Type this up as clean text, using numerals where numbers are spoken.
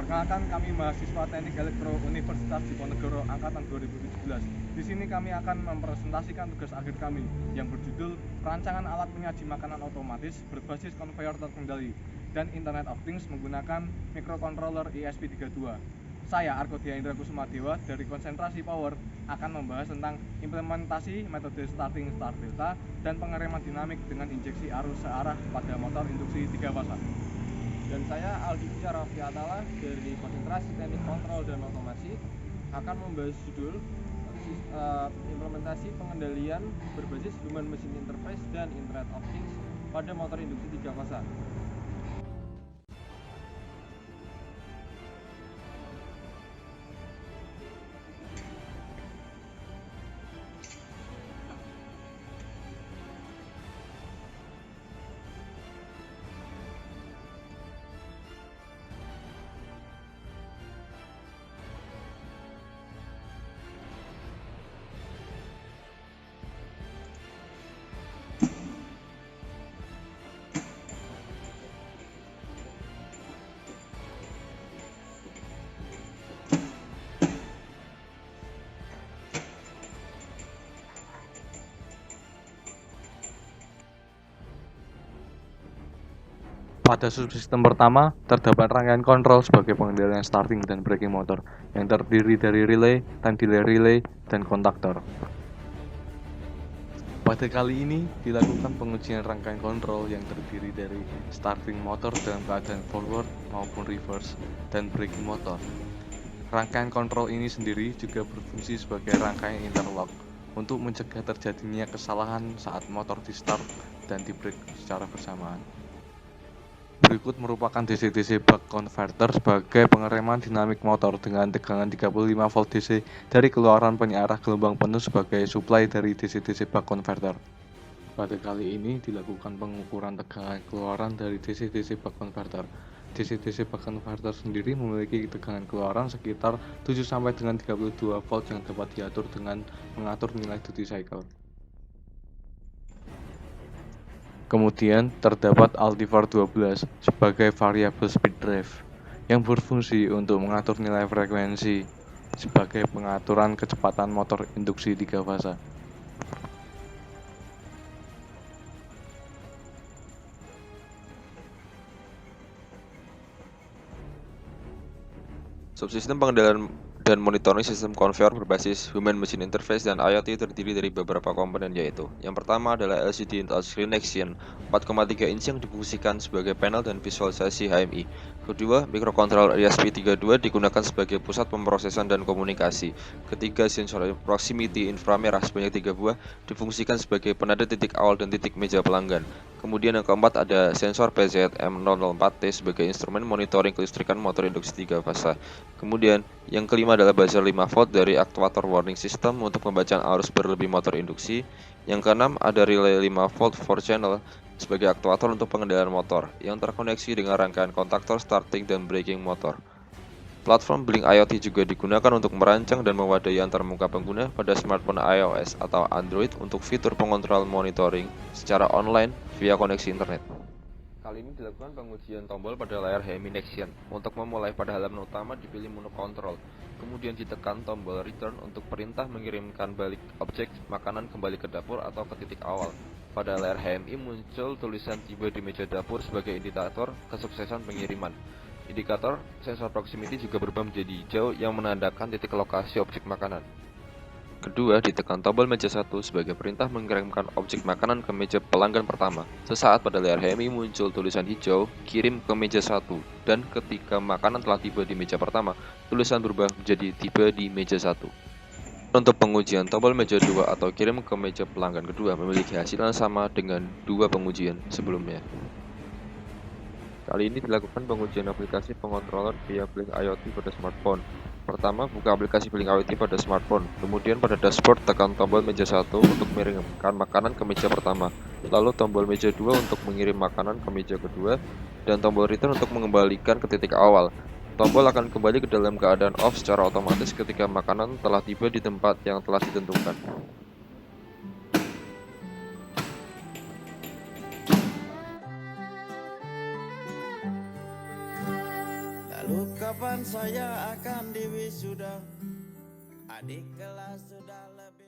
Perkenalkan, kami mahasiswa Teknik Elektro Universitas Diponegoro Angkatan 2017. Di sini kami akan mempresentasikan tugas akhir kami yang berjudul Perancangan Alat Penyaji Makanan Otomatis berbasis konveyor terkendali dan Internet of Things menggunakan microcontroller ESP32. Saya, Argo Diaindra Kusumadewa dari Konsentrasi Power, akan membahas tentang implementasi metode starting start delta dan pengereman dinamik dengan injeksi arus searah pada motor induksi 3 fasa. Dan saya Aldi Raffi Atala dari Konsentrasi Teknik Kontrol dan Otomasi akan membahas judul implementasi pengendalian berbasis Human Machine Interface dan Internet of Things pada motor induksi 3 fasa. Pada subsistem pertama, terdapat rangkaian kontrol sebagai pengendalian starting dan braking motor yang terdiri dari relay, time delay relay, dan kontaktor. Pada kali ini, dilakukan pengujian rangkaian kontrol yang terdiri dari starting motor dalam keadaan forward maupun reverse, dan braking motor. Rangkaian kontrol ini sendiri juga berfungsi sebagai rangkaian interlock untuk mencegah terjadinya kesalahan saat motor di-start dan di-brake secara bersamaan. Berikut merupakan DC-DC buck converter sebagai pengereman dinamik motor dengan tegangan 35 volt DC dari keluaran penyiarah gelombang penuh sebagai suplai dari DC-DC buck converter. Pada kali ini dilakukan pengukuran tegangan keluaran dari DC-DC buck converter. DC-DC buck converter sendiri memiliki tegangan keluaran sekitar 7 sampai dengan 32 volt yang dapat diatur dengan mengatur nilai duty cycle. Kemudian terdapat Altivar 12 sebagai variable speed drive yang berfungsi untuk mengatur nilai frekuensi sebagai pengaturan kecepatan motor induksi 3 fasa. Subsistem pengendalian dan monitoring sistem konveyor berbasis Human Machine Interface dan IoT terdiri dari beberapa komponen, yaitu yang pertama adalah LCD Touchscreen Next-Gen 4,3 inch yang difungsikan sebagai panel dan visualisasi HMI. Kedua, microcontroller ESP32 digunakan sebagai pusat pemrosesan dan komunikasi. Ketiga, sensor proximity inframerah sebanyak 3 buah difungsikan sebagai penanda titik awal dan titik meja pelanggan. Kemudian yang keempat ada sensor PZM004T sebagai instrumen monitoring kelistrikan motor induksi 3 fasa. Kemudian yang kelima adalah buzzer 5 volt dari aktuator warning system untuk pembacaan arus berlebih motor induksi. Yang keenam ada relay 5 volt 4 channel sebagai aktuator untuk pengendalian motor yang terkoneksi dengan rangkaian kontaktor starting dan braking motor. Platform Blink IoT juga digunakan untuk merancang dan mewadahi antarmuka pengguna pada smartphone iOS atau Android untuk fitur pengontrol monitoring secara online via koneksi internet. Kali ini dilakukan pengujian tombol pada layar HMI Next-Gen. Untuk memulai, pada halaman utama dipilih menu kontrol, kemudian ditekan tombol return untuk perintah mengirimkan balik objek makanan kembali ke dapur atau ke titik awal. Pada layar HMI muncul tulisan tiba di meja dapur sebagai indikator kesuksesan pengiriman. Indikator sensor proximity juga berubah menjadi hijau yang menandakan titik lokasi objek makanan. Kedua, ditekan tombol meja 1 sebagai perintah mengirimkan objek makanan ke meja pelanggan pertama. Sesaat pada layar HMI muncul tulisan hijau, kirim ke meja 1, dan ketika makanan telah tiba di meja pertama, tulisan berubah menjadi tiba di meja 1. Untuk pengujian tombol meja 2 atau kirim ke meja pelanggan kedua memiliki hasil yang sama dengan dua pengujian sebelumnya. Kali ini dilakukan pengujian aplikasi pengontroller via Blink IoT pada smartphone. Pertama, buka aplikasi Blink IoT pada smartphone. Kemudian pada dashboard tekan tombol meja 1 untuk mengirimkan makanan ke meja pertama. Lalu tombol meja 2 untuk mengirim makanan ke meja kedua. Dan tombol return untuk mengembalikan ke titik awal. Tombol akan kembali ke dalam keadaan off secara otomatis ketika makanan telah tiba di tempat yang telah ditentukan. Lalu kapan saya akan diwisuda? Adik kelas sudah lebih